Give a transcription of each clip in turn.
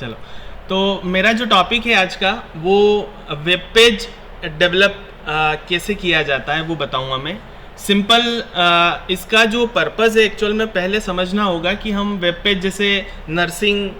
चलो, तो मेरा जो टॉपिक है आज का वो वेब पेज डेवलप कैसे किया जाता है वो बताऊंगा मैं। सिंपल इसका जो पर्पज़ है एक्चुअल में पहले समझना होगा कि हम वेब पेज, जैसे नर्सिंग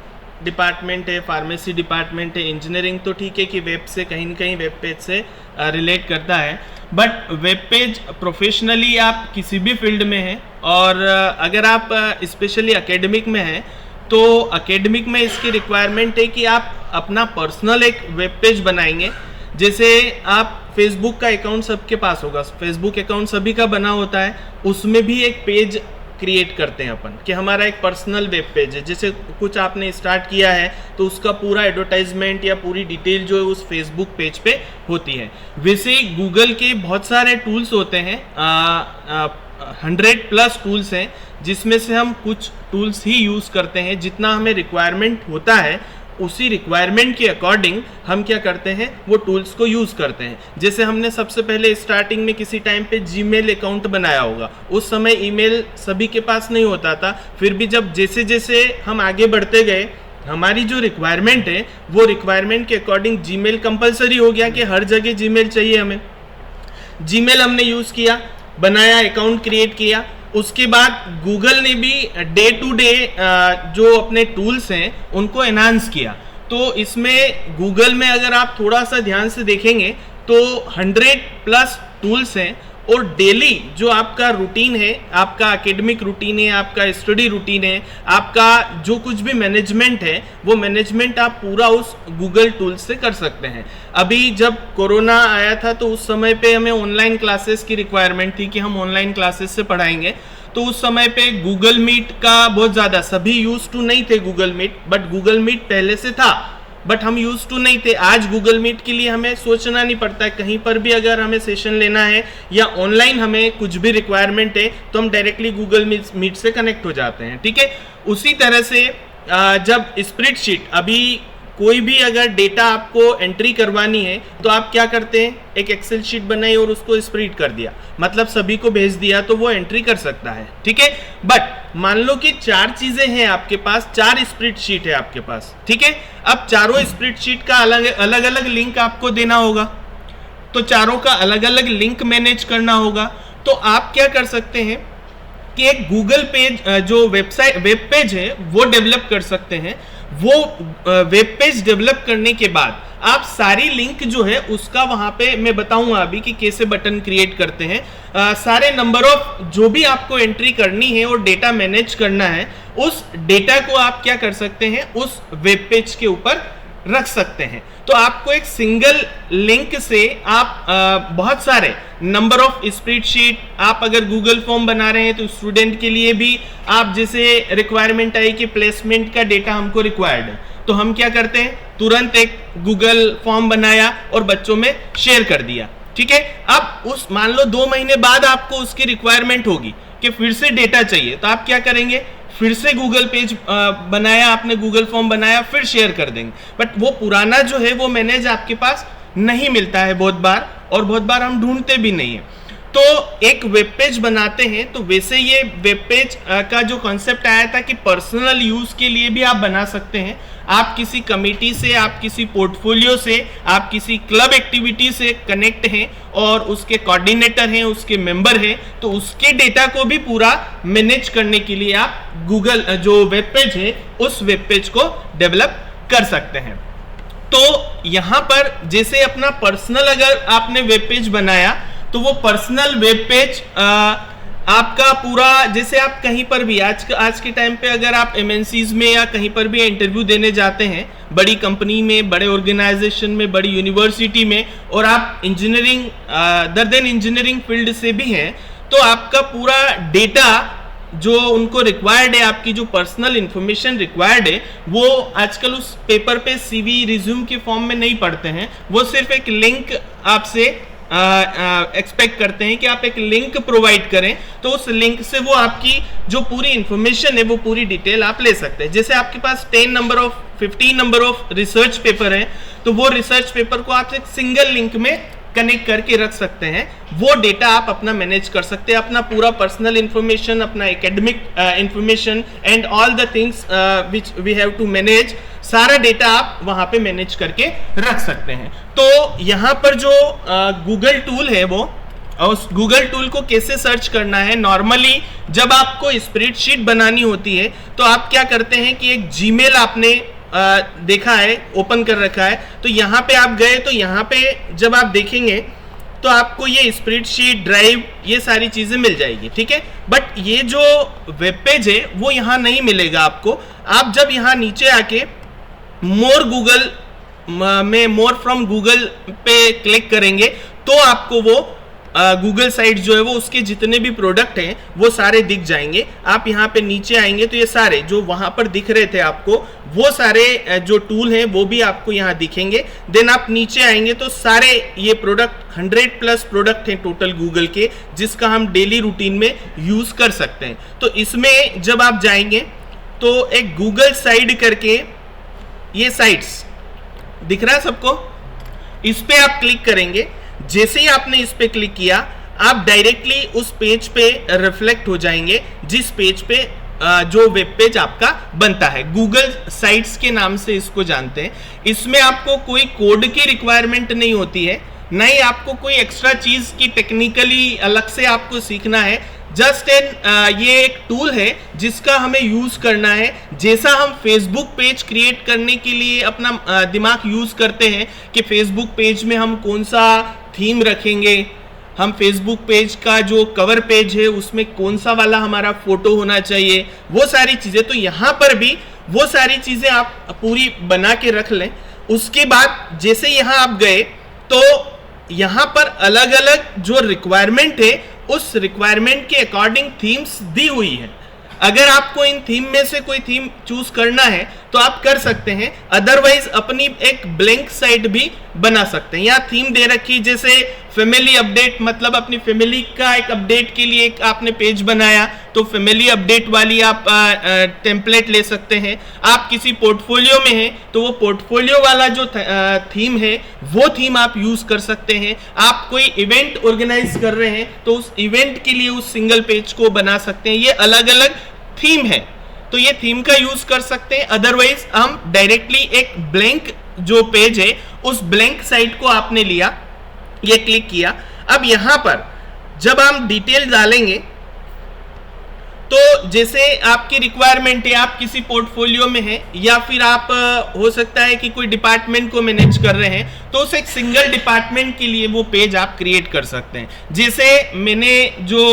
डिपार्टमेंट है, फार्मेसी डिपार्टमेंट है, इंजीनियरिंग, तो ठीक है कि वेब से कहीं ना कहीं वेब पेज से रिलेट करता है, बट वेब पेज प्रोफेशनली आप किसी भी फील्ड में हैं और अगर आप स्पेशली एकेडमिक में हैं तो एकेडमिक में इसकी रिक्वायरमेंट है कि आप अपना पर्सनल एक वेब पेज बनाएंगे। जैसे आप फेसबुक का अकाउंट सबके पास होगा, फेसबुक अकाउंट सभी का बना होता है, उसमें भी एक पेज क्रिएट करते हैं अपन कि हमारा एक पर्सनल वेब पेज है। जैसे कुछ आपने स्टार्ट किया है तो उसका पूरा एडवर्टाइजमेंट या पूरी डिटेल जो है उस फेसबुक पेज पे होती है। वैसे ही गूगल के बहुत सारे टूल्स होते हैं, 100+ टूल्स हैं, जिसमें से हम कुछ टूल्स ही यूज़ करते हैं। जितना हमें रिक्वायरमेंट होता है उसी रिक्वायरमेंट के अकॉर्डिंग हम क्या करते हैं, वो टूल्स को यूज़ करते हैं। जैसे हमने सबसे पहले स्टार्टिंग में किसी टाइम पे जीमेल अकाउंट बनाया होगा, उस समय ईमेल सभी के पास नहीं होता था, फिर भी जब जैसे जैसे हम आगे बढ़ते गए हमारी जो रिक्वायरमेंट है वो रिक्वायरमेंट के अकॉर्डिंग जीमेल कंपलसरी हो गया कि हर जगह जीमेल चाहिए हमें। जीमेल हमने यूज़ किया, बनाया, अकाउंट क्रिएट किया। उसके बाद गूगल ने भी डे टू डे जो अपने टूल्स हैं उनको एनहांस किया। तो इसमें गूगल में अगर आप थोड़ा सा ध्यान से देखेंगे तो 100+ टूल्स हैं और डेली जो आपका रूटीन है, आपका एकेडमिक रूटीन है, आपका स्टडी रूटीन है, आपका जो कुछ भी मैनेजमेंट है वो मैनेजमेंट आप पूरा उस गूगल टूल्स से कर सकते हैं। अभी जब कोरोना आया था तो उस समय पे हमें ऑनलाइन क्लासेस की रिक्वायरमेंट थी कि हम ऑनलाइन क्लासेस से पढ़ाएंगे, तो उस समय पे गूगल मीट का बहुत ज़्यादा, सभी यूज टू नहीं थे Google Meet, but Google Meet पहले से था बट हम यूज टू नहीं थे। आज गूगल मीट के लिए हमें सोचना नहीं पड़ता है, कहीं पर भी अगर हमें सेशन लेना है या ऑनलाइन हमें कुछ भी रिक्वायरमेंट है तो हम डायरेक्टली गूगल मीट से कनेक्ट हो जाते हैं, ठीक है। उसी तरह से जब स्प्रेडशीट, अभी कोई भी अगर डेटा आपको एंट्री करवानी है तो आप क्या करते हैं, एक एक्सेल शीट बनाई और उसको स्प्रेड कर दिया, मतलब सभी को भेज दिया तो वो एंट्री कर सकता है, ठीक है। बट मान लो कि 4 चीजें हैं आपके पास, 4 स्प्रेडशीट है आपके पास, ठीक है। अब चारों स्प्रेडशीट का अलग अलग लिंक आपको देना होगा, तो चारों का अलग अलग लिंक मैनेज करना होगा। तो आप क्या कर सकते हैं कि एक गूगल पेज, जो वेब पेज है वो डेवलप कर सकते हैं। वो वेब पेज डेवलप करने के बाद आप सारी लिंक जो है उसका वहां पे मैं बताऊंगा अभी कि कैसे बटन क्रिएट करते हैं। सारे नंबर ऑफ जो भी आपको एंट्री करनी है और डेटा मैनेज करना है, उस डेटा को आप क्या कर सकते हैं, उस वेब पेज के ऊपर रख सकते हैं। तो आपको एक सिंगल लिंक से आप बहुत सारे नंबर ऑफ स्प्रेडशीट, आप अगर गूगल फॉर्म बना रहे हैं तो स्टूडेंट के लिए भी आप जैसे रिक्वायरमेंट आई कि प्लेसमेंट का डेटा हमको रिक्वायर्ड है, तो हम क्या करते हैं, तुरंत एक गूगल फॉर्म बनाया और बच्चों में शेयर कर दिया, ठीक है। अब उस मान लो 2 महीने बाद आपको उसकी रिक्वायरमेंट होगी कि फिर से डेटा चाहिए, तो आप क्या करेंगे, फिर से गूगल पेज बनाया आपने, गूगल फॉर्म बनाया, फिर शेयर कर देंगे। बट वो पुराना जो है वो मैनेज आपके पास नहीं मिलता है बहुत बार, और बहुत बार हम ढूंढते भी नहीं है। तो एक वेब पेज बनाते हैं तो वैसे ये वेब पेज का जो कॉन्सेप्ट आया था कि पर्सनल यूज के लिए भी आप बना सकते हैं। आप किसी कमेटी से, आप किसी पोर्टफोलियो से, आप किसी क्लब एक्टिविटी से कनेक्ट हैं और उसके कोऑर्डिनेटर हैं, उसके मेंबर हैं, तो उसके डेटा को भी पूरा मैनेज करने के लिए आप गूगल जो वेब पेज है उस वेब पेज को डेवलप कर सकते हैं। तो यहाँ पर जैसे अपना पर्सनल अगर आपने वेब पेज बनाया तो वो पर्सनल वेब पेज आपका पूरा, जैसे आप कहीं पर भी आज के टाइम पे अगर आप MNCs में या कहीं पर भी इंटरव्यू देने जाते हैं, बड़ी कंपनी में, बड़े ऑर्गेनाइजेशन में, बड़ी यूनिवर्सिटी में, और आप इंजीनियरिंग दरदेन इंजीनियरिंग फील्ड से भी हैं, तो आपका पूरा डेटा जो उनको रिक्वायर्ड है, आपकी जो पर्सनल इंफॉर्मेशन रिक्वायर्ड है, वो आजकल उस पेपर पे CV रिज्यूम के फॉर्म में नहीं पढ़ते हैं, वो सिर्फ एक लिंक आपसे एक्सपेक्ट करते हैं कि आप एक लिंक प्रोवाइड करें, तो उस लिंक से वो आपकी जो पूरी इंफॉर्मेशन है वो पूरी डिटेल आप ले सकते हैं। जैसे आपके पास 15 नंबर ऑफ रिसर्च पेपर है, तो वो रिसर्च पेपर को आप एक सिंगल लिंक में कनेक्ट करके रख सकते हैं, वो डेटा आप अपना मैनेज कर सकते हैं, अपना पूरा पर्सनल इंफॉर्मेशन, अपना academic information and all the things which we have to manage, सारा डेटा आप वहां पे मैनेज करके रख सकते हैं। तो यहाँ पर जो गूगल टूल है वो, उस गूगल टूल को कैसे सर्च करना है, नॉर्मली जब आपको स्प्रेडशीट बनानी होती है तो आप क्या करते हैं कि एक जीमेल आपने देखा है, ओपन कर रखा है, तो यहाँ पे आप गए तो यहाँ पे जब आप देखेंगे तो आपको ये स्प्रेडशीट, ड्राइव, ये सारी चीज़ें मिल जाएगी, ठीक है। बट ये जो वेब पेज है वो यहाँ नहीं मिलेगा आपको। आप जब यहाँ नीचे आके मोर गूगल में मोर फ्रॉम गूगल पे क्लिक करेंगे तो आपको वो गूगल साइट जो है वो उसके जितने भी प्रोडक्ट हैं वो सारे दिख जाएंगे। आप यहाँ पे नीचे आएंगे तो ये सारे जो वहाँ पर दिख रहे थे आपको, वो सारे जो टूल हैं वो भी आपको यहाँ दिखेंगे। देन आप नीचे आएंगे तो सारे ये प्रोडक्ट 100+ प्रोडक्ट हैं टोटल गूगल के, जिसका हम डेली रूटीन में यूज़ कर सकते हैं। तो इसमें जब आप जाएंगे तो एक गूगल साइड करके ये साइट्स दिख रहा है सबको, इस पे आप क्लिक करेंगे। जैसे ही आपने इस पे क्लिक किया आप डायरेक्टली उस पेज पे रिफ्लेक्ट हो जाएंगे, जिस पेज पे जो वेब पेज आपका बनता है। गूगल साइट्स के नाम से इसको जानते हैं। इसमें आपको कोई कोड की रिक्वायरमेंट नहीं होती है, ना ही आपको कोई एक्स्ट्रा चीज की टेक्निकली अलग से आपको सीखना है। जस्ट ये एक टूल है जिसका हमें यूज करना है। जैसा हम फेसबुक पेज क्रिएट करने के लिए अपना दिमाग यूज करते हैं कि फेसबुक पेज में हम कौन सा थीम रखेंगे, हम फेसबुक पेज का जो कवर पेज है उसमें कौन सा वाला हमारा फोटो होना चाहिए, वो सारी चीजें, तो यहाँ पर भी वो सारी चीजें आप पूरी बना के रख लें। उसके बाद जैसे यहाँ आप गए तो यहाँ पर अलग अलग जो रिक्वायरमेंट है उस रिक्वायरमेंट के अकॉर्डिंग थीम्स दी हुई है। अगर आपको इन थीम में से कोई थीम चूज करना है तो आप कर सकते हैं, अदरवाइज अपनी एक ब्लैंक साइट भी बना सकते हैं। यहाँ थीम दे रखी, जैसे फैमिली अपडेट, मतलब अपनी फैमिली का एक अपडेट के लिए एक आपने पेज बनाया तो फैमिली अपडेट वाली आप टेम्पलेट ले सकते हैं। आप किसी पोर्टफोलियो में हैं तो वो पोर्टफोलियो वाला जो थीम है वो थीम आप यूज कर सकते हैं। आप कोई इवेंट ऑर्गेनाइज कर रहे हैं तो उस इवेंट के लिए उस सिंगल पेज को बना सकते हैं। ये अलग अलग थीम है तो ये थीम का यूज कर सकते हैं। अदरवाइज हम डायरेक्टली एक ब्लैंक जो पेज है उस ब्लैंक साइट को आपने लिया, ये क्लिक किया। अब यहां पर जब हम डिटेल डालेंगे तो जैसे आपकी रिक्वायरमेंट है, आप किसी पोर्टफोलियो में हैं या फिर आप हो सकता है कि कोई डिपार्टमेंट को मैनेज कर रहे हैं तो उस एक सिंगल डिपार्टमेंट के लिए वो पेज आप क्रिएट कर सकते हैं। जैसे मैंने जो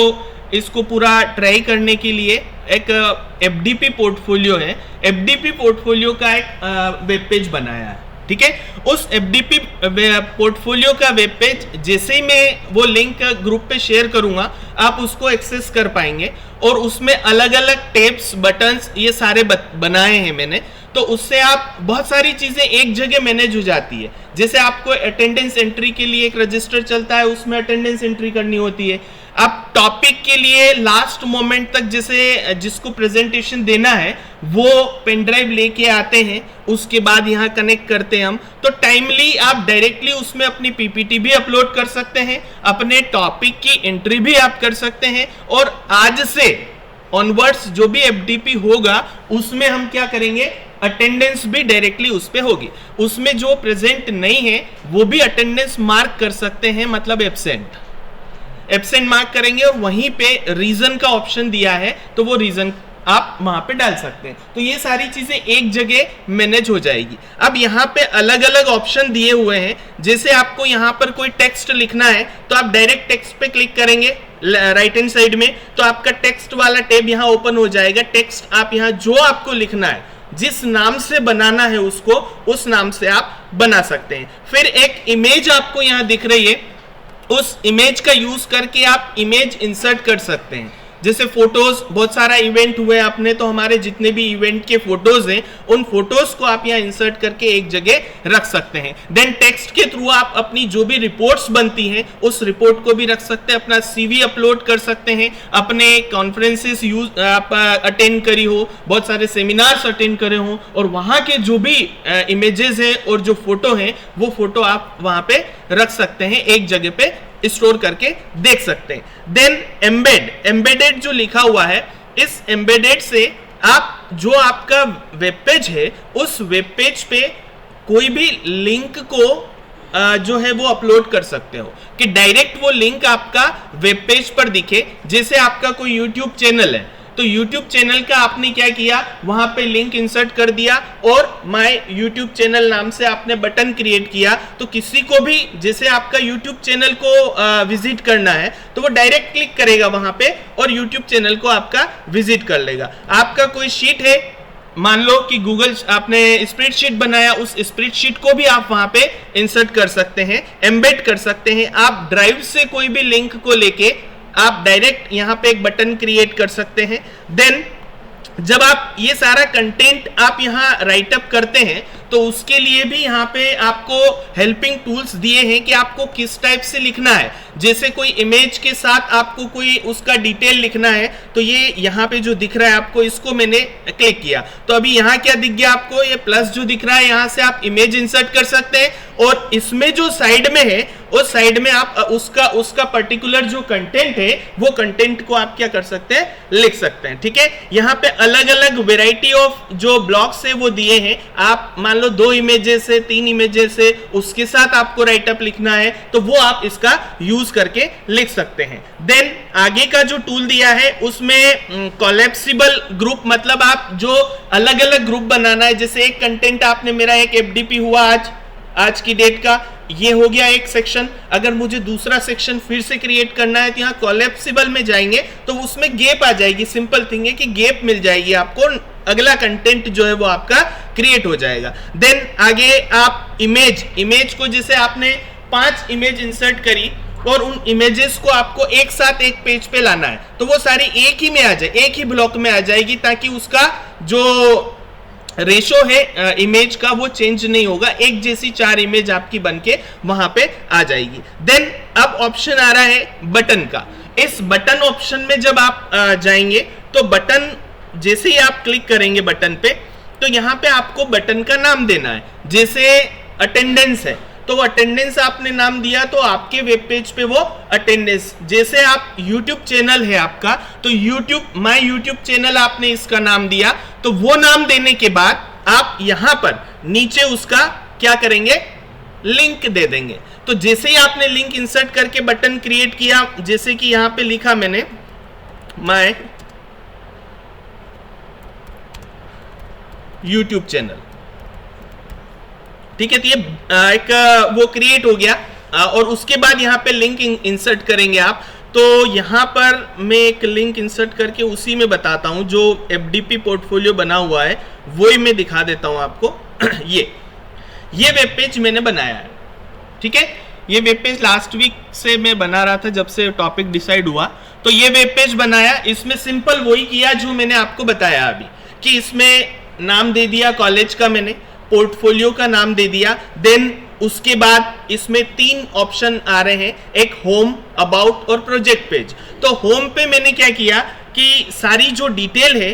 इसको पूरा ट्राई करने के लिए एक एफडीपी पोर्टफोलियो है, एफडीपी पोर्टफोलियो का एक वेब पेज बनाया है, ठीक है। उस एफडीपी पोर्टफोलियो का वेब पेज जैसे ही मैं वो लिंक ग्रुप पे शेयर करूंगा आप उसको एक्सेस कर पाएंगे और उसमें अलग अलग टैब्स, बटन्स, ये सारे बनाए हैं मैंने, तो उससे आप बहुत सारी चीजें एक जगह मैनेज हो जाती है। जैसे आपको अटेंडेंस एंट्री के लिए एक रजिस्टर चलता है, उसमें अटेंडेंस एंट्री करनी होती है। आप टॉपिक के लिए लास्ट मोमेंट तक जैसे जिसको प्रेजेंटेशन देना है वो पेन ड्राइव लेके आते हैं, उसके बाद यहाँ कनेक्ट करते हैं हम, तो टाइमली आप डायरेक्टली उसमें अपनी पीपीटी भी अपलोड कर सकते हैं, अपने टॉपिक की एंट्री भी आप कर सकते हैं। और आज से ऑनवर्ड्स जो भी एफडीपी होगा उसमें हम क्या करेंगे, अटेंडेंस भी डायरेक्टली उस पे होगी। उसमें जो प्रेजेंट नहीं है वो भी अटेंडेंस मार्क कर सकते हैं, मतलब एब्सेंट मार्क करेंगे और वहीं पे रीजन का ऑप्शन दिया है तो वो रीजन आप वहां पे डाल सकते हैं। तो ये सारी चीजें एक जगह मैनेज हो जाएगी। अब यहाँ पे अलग अलग ऑप्शन दिए हुए हैं, जैसे आपको यहाँ पर कोई टेक्स्ट लिखना है तो आप डायरेक्ट टेक्स्ट पे क्लिक करेंगे राइट हैंड साइड में तो आपका टेक्स्ट वाला टैब यहाँ ओपन हो जाएगा। टेक्स्ट आप यहाँ जो आपको लिखना है, जिस नाम से बनाना है उसको, उस नाम से आप बना सकते हैं। फिर एक इमेज आपको यहाँ दिख रही है, उस इमेज का यूज करके आप इमेज इंसर्ट कर सकते हैं। जैसे फोटोज, बहुत सारा इवेंट हुए आपने तो हमारे जितने भी इवेंट के फोटोज हैं उन फोटोज को आप यहाँ इंसर्ट करके एक जगह रख सकते हैं। देन टेक्स्ट के थ्रू आप अपनी जो भी रिपोर्ट्स बनती हैं उस रिपोर्ट को भी रख सकते हैं, अपना सीवी अपलोड कर सकते हैं, अपने कॉन्फ्रेंसेस यूज आप अटेंड करी हो, बहुत सारे सेमिनार्स अटेंड करे हो और वहाँ के जो भी इमेजेस हैं और जो फोटो हैं वो फोटो आप वहाँ पे रख सकते हैं, एक जगह पे स्टोर करके देख सकते हैं। देन एम्बेडेड जो लिखा हुआ है, इस एम्बेडेड से आप जो आपका वेब पेज है उस वेब पेज पे कोई भी लिंक को जो है वो अपलोड कर सकते हो कि डायरेक्ट वो लिंक आपका वेब पेज पर दिखे। जैसे आपका कोई YouTube चैनल है तो YouTube चैनल का आपने क्या किया, वहां पे लिंक इंसर्ट कर दिया और माय YouTube चैनल नाम से आपने बटन क्रिएट किया, तो किसी को भी जैसे आपका YouTube चैनल को विजिट करना है तो वो डायरेक्ट क्लिक करेगा वहां पे और YouTube चैनल को आपका विजिट कर लेगा। आपका कोई शीट है, मान लो कि गूगल आपने स्प्रेडशीट बनाया, उस स्प्रेडशीट को भी आप वहां पे इंसर्ट कर सकते हैं, एम्बेड कर सकते हैं। आप ड्राइव से कोई भी लिंक को लेके आप डायरेक्ट यहाँ पे एक बटन क्रिएट कर सकते हैं। देन जब आप ये सारा कंटेंट आप यहाँ राइट अप करते हैं तो उसके लिए भी यहाँ पे आपको हेल्पिंग टूल्स दिए हैं कि आपको किस टाइप से लिखना है। जैसे कोई इमेज के साथ आपको कोई उसका डिटेल लिखना है तो ये यहाँ पे जो दिख रहा है आपको, इसको मैंने क्लिक किया तो अभी यहाँ क्या दिख गया आपको, ये प्लस जो दिख रहा है, यहाँ से आप इमेज इंसर्ट कर सकते हैं और इसमें जो साइड में है उस साइड में आप उसका पर्टिकुलर जो कंटेंट है वो कंटेंट को आप क्या कर सकते हैं, लिख सकते हैं। ठीक है, यहाँ पे अलग अलग वेराइटी ऑफ जो ब्लॉक्स है वो दिए हैं। आप मान लो 2 इमेजेस है, 3 इमेजेस है, उसके साथ आपको राइटअप लिखना है तो वो आप इसका यूज करके लिख सकते हैं। देन आगे का जो टूल दिया है उसमें कोलैप्सिबल ग्रुप, मतलब आप जो अलग अलग ग्रुप बनाना है, जैसे एक कंटेंट आपने, मेरा एक FDP हुआ आज की डेट का, ये हो गया एक सेक्शन। अगर मुझे दूसरा सेक्शन फिर से क्रिएट करना है तो यहाँ कोलैप्सिबल में जाएंगे तो उसमें गैप आ जाएगी। सिंपल थिंग है कि गैप मिल जाएगी आपको, अगला कंटेंट जो है वो आपका क्रिएट हो जाएगा। देन आगे आप इमेज को, जैसे आपने 5 इमेज इंसर्ट करी और उन इमेजेस को आपको एक साथ एक पेज पे लाना है तो वो सारी एक ही में आ जाए, एक ही ब्लॉक में आ जाएगी, ताकि उसका जो रेशो है इमेज का वो चेंज नहीं होगा, एक जैसी 4 इमेज आपकी बनके वहां पे आ जाएगी। देन अब ऑप्शन आ रहा है बटन का। इस बटन ऑप्शन में जब आप जाएंगे तो बटन जैसे ही आप क्लिक करेंगे बटन पे तो यहाँ पे आपको बटन का नाम देना है। जैसे अटेंडेंस है तो अटेंडेंस आपने नाम दिया तो आपके वेब पेज पे वो अटेंडेंस, जैसे आप YouTube चैनल है आपका तो माय YouTube चैनल आपने इसका नाम दिया तो वो नाम देने के बाद आप यहाँ पर नीचे उसका क्या करेंगे, लिंक दे देंगे। तो जैसे ही आपने लिंक इंसर्ट करके बटन क्रिएट किया, जैसे कि यहाँ पे लिखा मैंने माय YouTube चैनल, ठीक है, तो ये एक वो क्रिएट हो गया और उसके बाद यहाँ पे लिंक इंसर्ट करेंगे आप। तो यहाँ पर मैं एक लिंक इंसर्ट करके उसी में बताता हूँ, जो FDP पोर्टफोलियो बना हुआ है वही मैं दिखा देता हूँ आपको। ये वेब पेज मैंने बनाया है, ठीक है। ये वेब पेज लास्ट वीक से मैं बना रहा था, जब से टॉपिक डिसाइड हुआ तो ये वेब पेज बनाया। इसमें सिंपल वही किया जो मैंने आपको बताया अभी, कि इसमें नाम दे दिया कॉलेज का, मैंने पोर्टफोलियो का नाम दे दिया। देन उसके बाद इसमें 3 ऑप्शन आ रहे हैं, एक होम, अबाउट और प्रोजेक्ट पेज। तो होम पे मैंने क्या किया कि सारी जो डिटेल है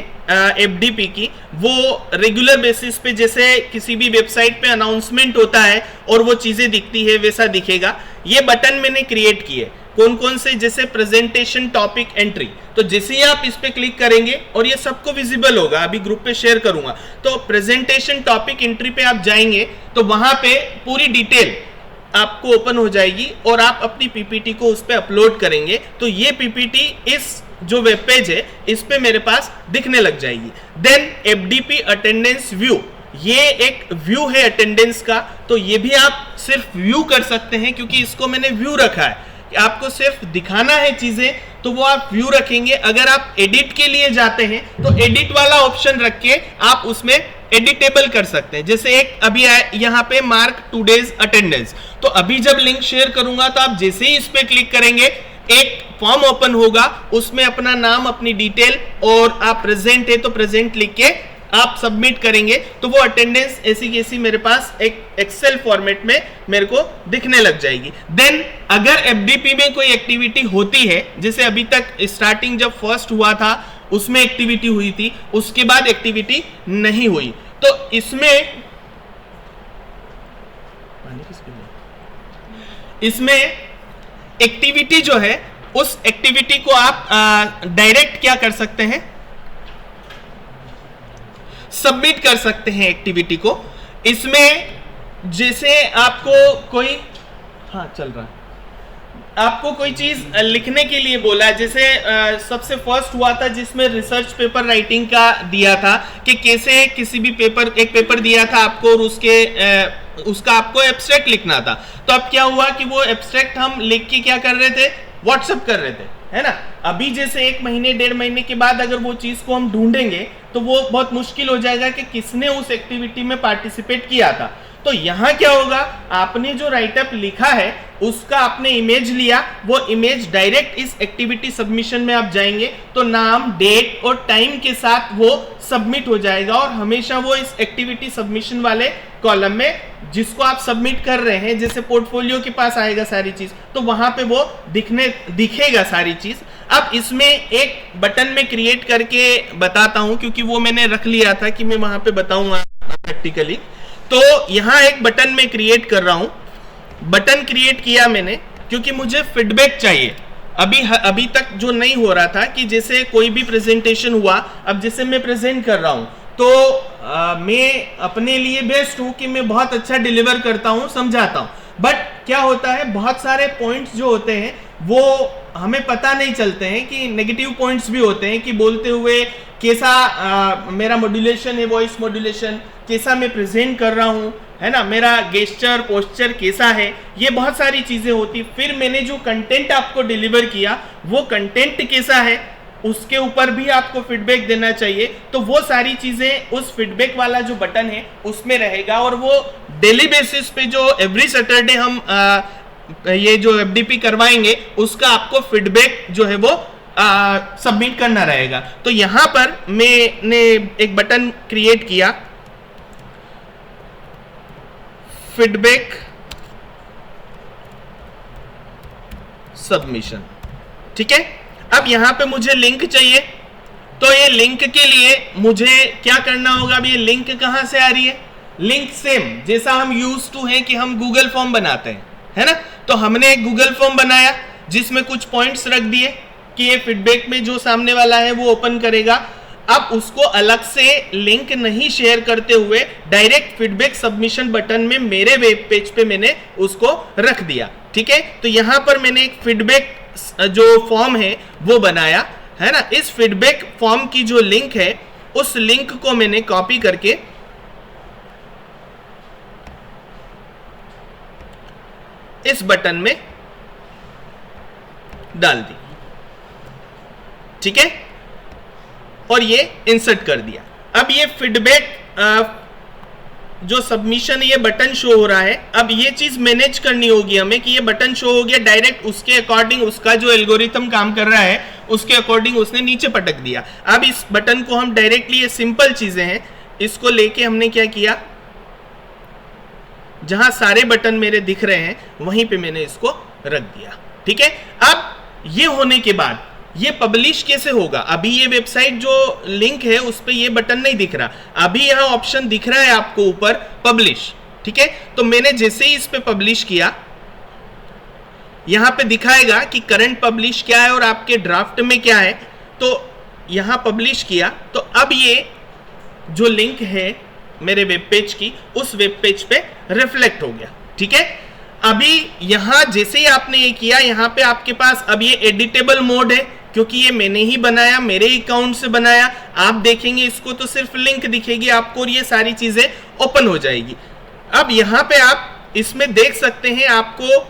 FDP की वो रेगुलर बेसिस पे, जैसे किसी भी वेबसाइट पे अनाउंसमेंट होता है और वो चीजें दिखती है वैसा दिखेगा। ये बटन मैंने क्रिएट किए, कौन कौन से, जैसे प्रेजेंटेशन, टॉपिक, एंट्री। तो जैसे ही आप इस पे क्लिक करेंगे और ये सबको विजिबल होगा, अभी ग्रुप पे शेयर करूंगा, तो प्रेजेंटेशन, टॉपिक, एंट्री पे आप जाएंगे तो वहां पे पूरी डिटेल आपको ओपन हो जाएगी और आप अपनी PPT को उस पे अपलोड करेंगे तो ये PPT इस जो वेब पेज है इस पे मेरे पास दिखने लग जाएगी। देन FDP अटेंडेंस व्यू, ये एक व्यू है अटेंडेंस का, तो ये भी आप सिर्फ व्यू कर सकते हैं क्योंकि इसको मैंने व्यू रखा है। आपको सिर्फ दिखाना है चीजें तो वो आप व्यू रखेंगे। अगर आप एडिट के लिए जाते हैं तो एडिट वाला ऑप्शन रख के आप उसमें एडिटेबल कर सकते हैं। जैसे एक अभी यहाँ पे मार्क टुडेज अटेंडेंस, तो अभी जब लिंक शेयर करूंगा तो आप जैसे ही इस पे क्लिक करेंगे एक फॉर्म ओपन होगा, उसमें अपना नाम, अपनी डिटेल और आप प्रेजेंट है तो प्रेजेंट लिख के आप सबमिट करेंगे तो वो अटेंडेंस ऐसी कैसी मेरे पास एक एक्सेल फॉर्मेट में मेरे को दिखने लग जाएगी। देन अगर FDP में कोई एक्टिविटी होती है, जैसे अभी तक स्टार्टिंग जब फर्स्ट हुआ था उसमें एक्टिविटी हुई थी, उसके बाद एक्टिविटी नहीं हुई, तो इसमें इसमें एक्टिविटी जो है, उस एक्टिविटी को आप डायरेक्ट क्या कर सकते हैं, सबमिट कर सकते हैं एक्टिविटी को। इसमें जैसे आपको कोई चल रहा है, आपको कोई चीज लिखने के लिए बोला, जैसे सबसे फर्स्ट हुआ था जिसमें रिसर्च पेपर राइटिंग का दिया था कि कैसे किसी भी पेपर, एक पेपर दिया था आपको और उसका आपको एब्स्ट्रैक्ट लिखना था। तो अब क्या हुआ कि वो एब्स्ट्रैक्ट हम लिख के क्या कर रहे थे, व्हाट्सएप कर रहे थे, है ना। अभी जैसे 1 महीने 1.5 महीने के बाद अगर वो चीज को हम ढूंढेंगे तो वो बहुत मुश्किल हो जाएगा कि किसने उस एक्टिविटी में पार्टिसिपेट किया था। तो यहाँ क्या होगा, आपने जो राइटअप लिखा है उसका आपने इमेज लिया, वो इमेज डायरेक्ट इस एक्टिविटी सबमिशन में आप जाएंगे तो नाम, डेट और टाइम के साथ वो सबमिट हो जाएगा और हमेशा वो इस एक्टिविटी सबमिशन वाले कॉलम में जिसको आप सबमिट कर रहे हैं, जैसे पोर्टफोलियो के पास आएगा सारी चीज, तो वहां पे वो दिखेगा सारी चीज। अब इसमें एक बटन में क्रिएट करके बताता हूं, क्योंकि वो मैंने रख लिया था कि मैं वहां पे बताऊंगा प्रैक्टिकली। तो यहाँ एक बटन में क्रिएट कर रहा हूं, बटन क्रिएट किया मैंने क्योंकि मुझे फीडबैक चाहिए। अभी तक जो नहीं हो रहा था कि जैसे कोई भी प्रेजेंटेशन हुआ, अब जैसे मैं प्रेजेंट कर रहा हूं तो मैं अपने लिए बेस्ट हूं कि मैं बहुत अच्छा डिलीवर करता हूं, समझाता हूं, बट क्या होता है बहुत सारे पॉइंट्स जो होते हैं वो हमें पता नहीं चलते हैं कि नेगेटिव पॉइंट्स भी होते हैं कि बोलते हुए कैसा मेरा मॉड्यूलेशन है, वॉइस मॉड्यूलेशन कैसा मैं प्रेजेंट कर रहा हूं, है ना, मेरा गेस्चर पोस्चर कैसा है, ये बहुत सारी चीजें होती। फिर मैंने जो कंटेंट आपको डिलीवर किया वो कंटेंट कैसा है, उसके ऊपर भी आपको फीडबैक देना चाहिए। तो वो सारी चीजें उस फीडबैक वाला जो बटन है उसमें रहेगा और वो डेली बेसिस पे जो एवरी सैटरडे हम ये जो एफडीपी करवाएंगे उसका आपको फीडबैक जो है वो सबमिट करना रहेगा। तो यहां पर मैंने एक बटन क्रिएट किया, फीडबैक सबमिशन, ठीक है। अब यहां पे मुझे लिंक चाहिए, तो ये लिंक के लिए मुझे क्या करना होगा। अब ये लिंक कहां से आ रही है, लिंक सेम जैसा हम यूज टू हैं कि हम गूगल फॉर्म बनाते हैं, है ना। तो हमने एक गूगल फॉर्म बनाया जिसमें कुछ पॉइंट्स रख दिए कि ये फीडबैक में जो सामने वाला है वो ओपन करेगा। अब उसको अलग से लिंक नहीं शेयर करते हुए डायरेक्ट फीडबैक सबमिशन बटन में मेरे वेब पेज पे मैंने उसको रख दिया, ठीक है। तो यहां पर मैंने एक फीडबैक जो फॉर्म है वो बनाया, है ना। इस फीडबैक फॉर्म की जो लिंक है उस लिंक को मैंने कॉपी करके इस बटन में डाल दी, ठीक है, और ये इंसर्ट कर दिया। अब ये फीडबैक जो सबमिशन ये बटन शो हो रहा है, अब ये चीज मैनेज करनी होगी हमें कि ये बटन शो हो गया, डायरेक्ट उसके अकॉर्डिंग उसका जो एल्गोरिथम काम कर रहा है उसके अकॉर्डिंग उसने नीचे पटक दिया। अब इस बटन को हम डायरेक्टली, ये सिंपल चीजें हैं, इसको लेके हमने क्या किया, जहां सारे बटन मेरे दिख रहे हैं वहीं पे मैंने इसको रख दिया, ठीक है। अब ये होने के बाद ये पब्लिश कैसे होगा, अभी ये वेबसाइट जो लिंक है उस पे ये बटन नहीं दिख रहा, अभी यहां ऑप्शन दिख रहा है आपको ऊपर पब्लिश, ठीक है। तो मैंने जैसे ही इस पे पब्लिश किया, यहां पे दिखाएगा कि करंट पब्लिश क्या है और आपके ड्राफ्ट में क्या है। तो यहां पब्लिश किया तो अब ये जो लिंक है मेरे वेब पेज की, उस वेब पेज पे रिफ्लेक्ट हो गया, ठीक है। अभी यहां जैसे ही आपने ये किया, यहां पे आपके पास अब ये एडिटेबल मोड है क्योंकि ये मैंने ही बनाया, मेरे अकाउंट से बनाया। आप देखेंगे इसको तो सिर्फ लिंक दिखेगी आपको और ये सारी चीजें ओपन हो जाएगी। अब यहां पे आप इसमें देख सकते हैं आपको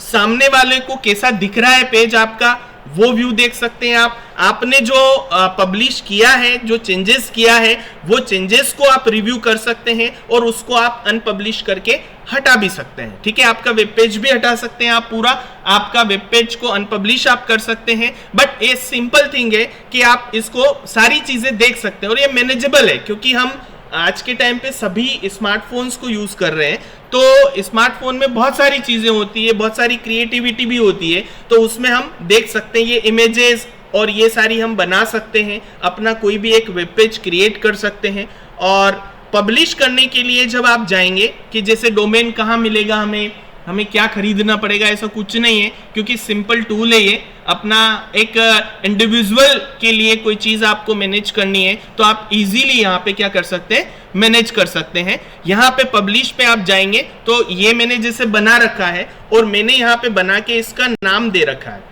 सामने वाले को कैसा दिख रहा है पेज आपका, वो व्यू देख सकते हैं आप। आपने जो पब्लिश किया है, जो चेंजेस किया है, वो चेंजेस को आप रिव्यू कर सकते हैं और उसको आप अनपब्लिश करके हटा भी सकते हैं, ठीक है। आपका वेब पेज भी हटा सकते हैं आप, पूरा आपका वेब पेज को अनपब्लिश आप कर सकते हैं। बट ये सिंपल थिंग है कि आप इसको सारी चीजें देख सकते हैं और ये मैनेजेबल है क्योंकि हम आज के टाइम पे सभी स्मार्टफोन्स को यूज कर रहे हैं। तो स्मार्टफोन में बहुत सारी चीजें होती है, बहुत सारी क्रिएटिविटी भी होती है, तो उसमें हम देख सकते हैं ये इमेजेस और ये सारी हम बना सकते हैं, अपना कोई भी एक वेब पेज क्रिएट कर सकते हैं। और पब्लिश करने के लिए जब आप जाएंगे कि जैसे डोमेन कहाँ मिलेगा हमें, हमें क्या खरीदना पड़ेगा, ऐसा कुछ नहीं है, क्योंकि सिंपल टूल है ये। अपना एक इंडिविजुअल के लिए कोई चीज़ आपको मैनेज करनी है तो आप इजीली यहाँ पे क्या कर सकते हैं, मैनेज कर सकते हैं। यहाँ पे पब्लिश पे आप जाएंगे तो ये मैंने जैसे बना रखा है और मैंने यहाँ पे बना के इसका नाम दे रखा है।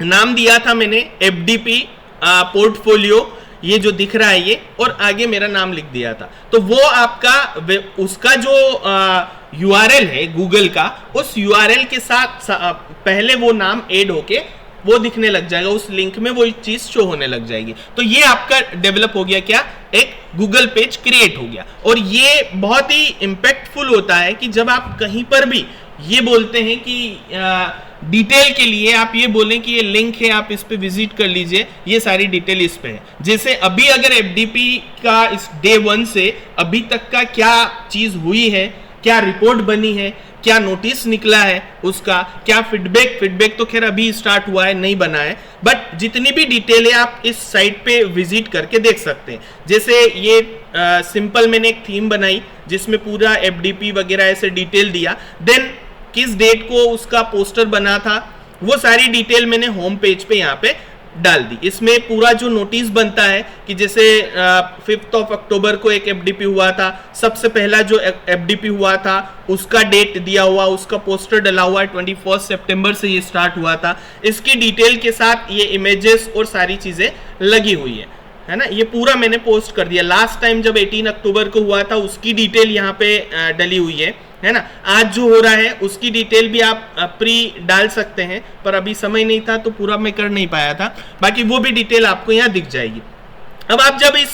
नाम दिया था मैंने FDP पोर्टफोलियो, ये जो दिख रहा है ये, और आगे मेरा नाम लिख दिया था। तो वो आपका उसका जो URL है गूगल का, उस URL के साथ पहले वो नाम ऐड होके वो दिखने लग जाएगा, उस लिंक में वो चीज शो होने लग जाएगी। तो ये आपका डेवलप हो गया क्या, एक गूगल पेज क्रिएट हो गया। और ये बहुत ही इम्पैक्टफुल होता है कि जब आप कहीं पर भी ये बोलते हैं कि डिटेल के लिए आप ये बोलें कि ये लिंक है, आप इस पे विजिट कर लीजिए, ये सारी डिटेल इस पे है। जैसे अभी अगर FDP का इस डे 1 से अभी तक का क्या चीज हुई है, क्या रिपोर्ट बनी है, क्या नोटिस निकला है, उसका क्या फीडबैक तो खैर अभी स्टार्ट हुआ है, नहीं बना है, बट जितनी भी डिटेल है आप इस साइट पे विजिट करके देख सकते हैं। जैसे ये सिंपल मैंने एक थीम बनाई जिसमें पूरा FDP वगैरह ऐसे डिटेल दिया, देन किस डेट को उसका पोस्टर बना था, वो सारी डिटेल मैंने होम पेज पे यहाँ पे डाल दी। इसमें पूरा जो नोटिस बनता है कि जैसे 5 अक्टूबर को एक FDP हुआ था, सबसे पहला जो FDP हुआ था उसका डेट दिया हुआ, उसका पोस्टर डला हुआ है, 21 सितंबर से ये स्टार्ट हुआ था। इसकी डिटेल के साथ ये इमेजेस और सारी चीजें लगी हुई है ना। ये पूरा मैंने पोस्ट कर दिया। लास्ट टाइम जब 18 अक्टूबर को हुआ था उसकी डिटेल यहाँ पे डली हुई है ना। आज जो हो रहा है उसकी डिटेल भी आप प्री डाल सकते हैं, पर अभी समय नहीं था तो पूरा मैं कर नहीं पाया था, बाकी वो भी डिटेल आपको यहाँ दिख जाएगी। अब आप जब इस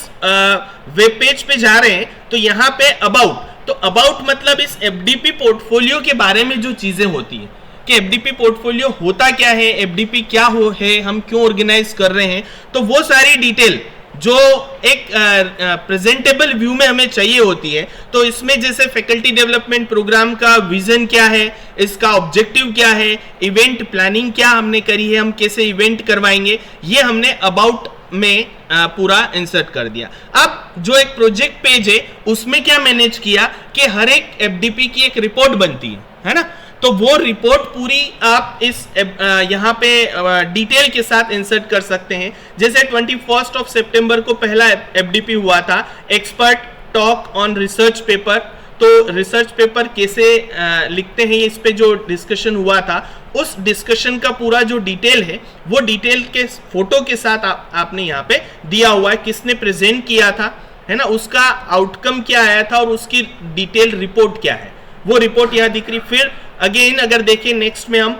वेब पेज पे जा रहे हैं तो यहाँ पे अबाउट मतलब इस FDP पोर्टफोलियो के बारे में जो चीजें होती है कि FDP पोर्टफोलियो होता क्या है, FDP क्या है, हम क्यों ऑर्गेनाइज कर रहे हैं, तो वो सारी डिटेल जो एक प्रेजेंटेबल व्यू में हमें चाहिए होती है। तो इसमें जैसे फैकल्टी डेवलपमेंट प्रोग्राम का विजन क्या है, इसका ऑब्जेक्टिव क्या है, इवेंट प्लानिंग क्या हमने करी है, हम कैसे इवेंट करवाएंगे, ये हमने अबाउट में पूरा इंसर्ट कर दिया। अब जो एक प्रोजेक्ट पेज है उसमें क्या मैनेज किया कि हर एक FDP की एक रिपोर्ट बनती है ना। तो वो रिपोर्ट पूरी आप इस यहाँ पे डिटेल के साथ इंसर्ट कर सकते हैं। जैसे 21 सितंबर को पहला FDP हुआ था, expert talk on research paper. तो रिसर्च पेपर कैसे लिखते हैं इस पे जो डिस्कशन हुआ था, उस डिस्कशन का पूरा जो डिटेल है वो डिटेल के फोटो के साथ आपने यहाँ पे दिया हुआ है, किसने प्रेजेंट किया था, है ना, उसका आउटकम क्या आया था और उसकी डिटेल रिपोर्ट क्या है, वो रिपोर्ट यहाँ दिख रही। फिर अगेन अगर देखें नेक्स्ट में हम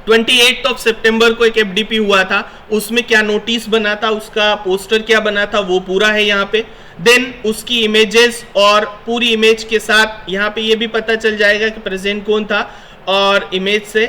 28 सितंबर को एक FDP हुआ था, उसमें क्या नोटिस बना था, उसका पोस्टर क्या बना था, वो पूरा है यहाँ पे। देन उसकी इमेजेस और पूरी इमेज के साथ यहाँ पे ये भी पता चल जाएगा कि प्रेजेंट कौन था और इमेज से।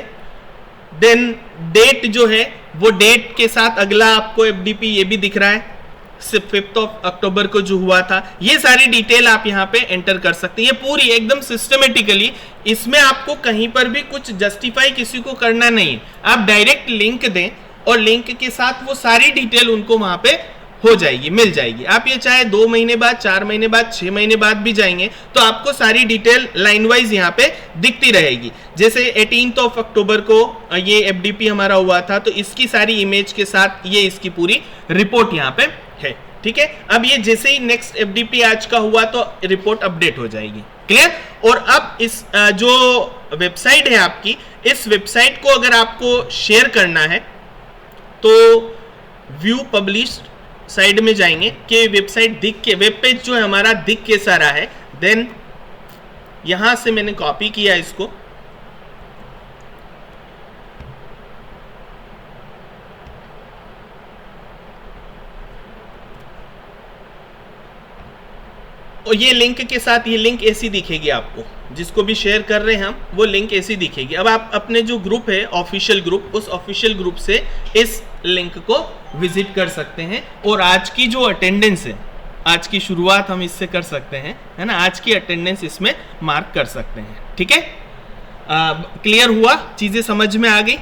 देन डेट जो है वो डेट के साथ अगला आपको FDP ये भी दिख रहा है, 5 अक्टूबर को जो हुआ था। ये सारी डिटेल आप यहाँ पे एंटर कर सकते हैं, ये पूरी एकदम सिस्टमेटिकली। इसमें आपको कहीं पर भी कुछ जस्टिफाई किसी को करना नहीं है, आप डायरेक्ट लिंक दें और लिंक के साथ वो सारी डिटेल उनको वहां पे हो जाएगी, मिल जाएगी। आप ये चाहे 2 महीने बाद, 4 महीने बाद, 6 महीने बाद भी जाएंगे तो आपको सारी डिटेल लाइन वाइज यहाँ पे दिखती रहेगी। जैसे 18 अक्टूबर को ये FDP हमारा हुआ था, तो इसकी सारी इमेज के साथ ये इसकी पूरी रिपोर्ट यहाँ पे है, ठीक है। अब ये जैसे ही नेक्स्ट FDP आज का हुआ तो रिपोर्ट अपडेट हो जाएगी, क्लियर। और अब इस जो वेबसाइट है आपकी, इस वेबसाइट को अगर आपको शेयर करना है तो व्यू पब्लिश साइड में जाएंगे कि वेबसाइट दिख के, वेब पेज जो है हमारा दिख के सारा है। देन यहां से मैंने कॉपी किया इसको, और ये लिंक के साथ ये लिंक ऐसी दिखेगी आपको, जिसको भी शेयर कर रहे हैं हम, वो लिंक ऐसी दिखेगी। अब आप अपने जो ग्रुप है ऑफिशियल ग्रुप, उस ऑफिशियल ग्रुप से इस लिंक को विजिट कर सकते हैं और आज की जो अटेंडेंस है, आज की शुरुआत हम इससे कर सकते हैं, है ना, आज की अटेंडेंस इसमें मार्क कर सकते हैं, ठीक है। क्लियर हुआ, चीजें समझ में आ गई,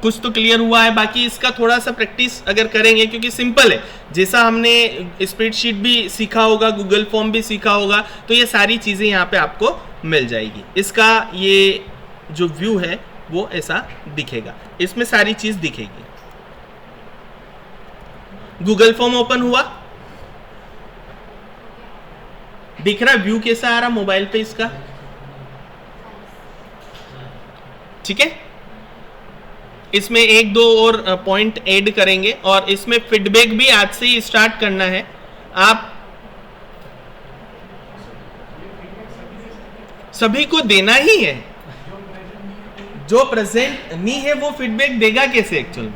कुछ तो क्लियर हुआ है। बाकी इसका थोड़ा सा प्रैक्टिस अगर करेंगे, क्योंकि सिंपल है, जैसा हमने स्प्रेडशीट भी सीखा होगा, गूगल फॉर्म भी सीखा होगा, तो ये सारी चीज़ें यहाँ पे आपको मिल जाएगी। इसका ये जो व्यू है वो ऐसा दिखेगा, इसमें सारी चीज दिखेगी। गूगल फॉर्म ओपन हुआ, दिख रहा व्यू कैसा आ रहा मोबाइल पे इसका, ठीक है। इसमें एक दो और पॉइंट ऐड करेंगे और इसमें फीडबैक भी आज से ही स्टार्ट करना है। आप सभी को देना ही है, जो प्रेजेंट नहीं है वो फीडबैक देगा कैसे एक्चुअल में?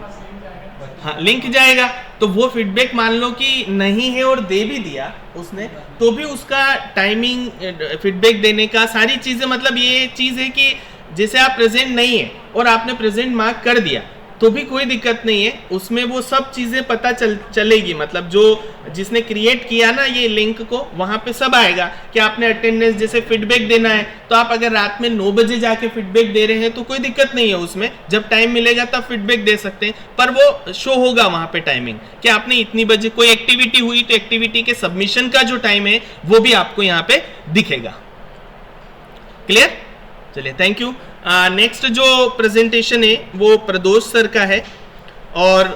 हाँ, लिंक जाएगा तो वो फीडबैक मान लो कि नहीं है और दे भी दिया उसने, तो भी उसका टाइमिंग फीडबैक देने का सारी चीजें, मतलब ये चीज है कि जैसे आप प्रेजेंट नहीं है और आपने प्रेजेंट मार्क कर दिया तो भी कोई दिक्कत नहीं है, उसमें वो सब चीजें पता चलेगी। मतलब जो जिसने क्रिएट किया ना ये लिंक को, वहां पे सब आएगा कि आपने अटेंडेंस, जैसे फीडबैक देना है तो आप अगर रात में 9 बजे जाके फीडबैक दे रहे हैं तो कोई दिक्कत नहीं है, उसमें जब टाइम मिलेगा तब फीडबैक दे सकते हैं, पर वो शो होगा वहां पे टाइमिंग कि आपने इतनी बजे कोई एक्टिविटी हुई तो एक्टिविटी के सबमिशन का जो टाइम है वो भी आपको यहाँ पे दिखेगा। क्लियर? चलिए, थैंक यू। नेक्स्ट जो प्रेजेंटेशन है वो प्रदोष सर का है और